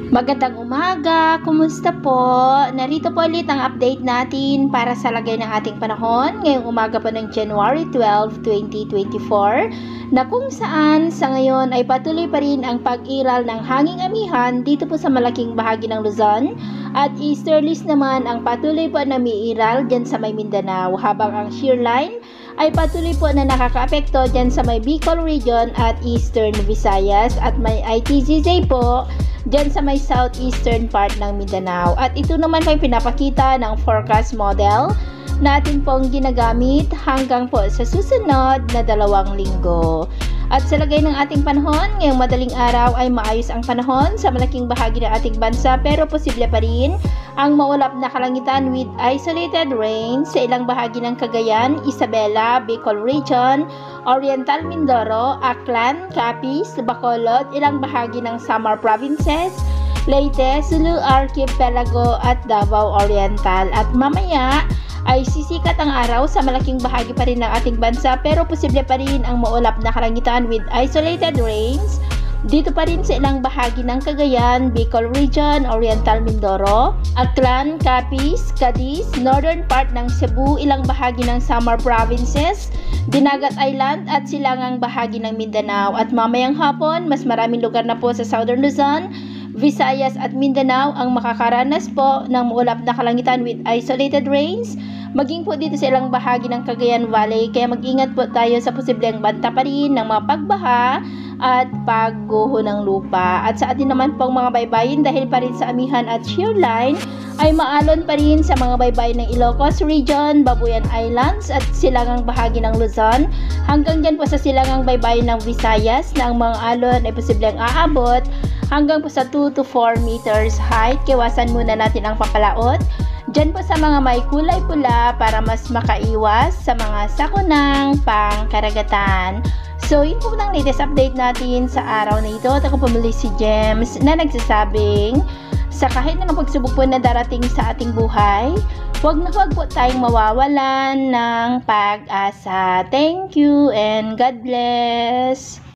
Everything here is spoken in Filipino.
Magandang umaga, kumusta po? Narito po ulit ang update natin para sa lagay ng ating panahon ngayong umaga po ng January 12, 2024 na kung saan sa ngayon ay patuloy pa rin ang pag-iral ng hanging amihan dito po sa malaking bahagi ng Luzon at easterlies naman ang patuloy po na umiiral dyan sa may Mindanao habang ang shear line ay patuloy po na nakakaapekto dyan sa may Bicol region at Eastern Visayas at may ITZJ po dyan sa may southeastern part ng Mindanao. At ito naman po yung pinapakita ng forecast model natin pong ginagamit hanggang po sa susunod na 2 linggo. At sa lagay ng ating panahon, ngayong madaling araw ay maayos ang panahon sa malaking bahagi ng ating bansa pero posible pa rin ang maulap na kalangitan with isolated rain sa ilang bahagi ng Cagayan, Isabela, Bicol Region, Oriental Mindoro, Aklan, Capiz, Bacolod, ilang bahagi ng Samar Provinces, Leyte, Sulu Archipelago at Davao Oriental. At mamaya ay sisikat ang araw sa malaking bahagi pa rin ng ating bansa pero posible pa rin ang maulap na kalangitan with isolated rains dito pa rin sa ilang bahagi ng Cagayan, Bicol Region, Oriental Mindoro, Aklan, Capiz, Cadiz, northern part ng Cebu, ilang bahagi ng Samar Provinces, Dinagat Island at silangang bahagi ng Mindanao. At mamayang hapon, mas maraming lugar na po sa Southern Luzon, Visayas at Mindanao ang makakaranas po ng maulap na kalangitan with isolated rains, maging po dito sa ilang bahagi ng Cagayan Valley. Kaya mag-ingat po tayo sa posibleng banta pa rin ng mga pagbaha at pagguho ng lupa. At sa atin naman pong mga baybayin dahil pa rin sa amihan at shear line ay maalon pa rin sa mga baybayin ng Ilocos Region, Babuyan Islands at silangang bahagi ng Luzon. Hanggang dyan po sa silangang baybayin ng Visayas na ang mga alon ay posibleng aabot hanggang po sa 2 to 4 meters height. Kiwasan muna natin ang papalaot dyan po sa mga may kulay pula para mas makaiwas sa mga sakunang pangkaragatan. So, yun po ng latest update natin sa araw na ito. At ako pumuli si James na nagsasabing sa kahit na pagsubok po na darating sa ating buhay, huwag po tayong mawawalan ng pag-asa. Thank you and God bless!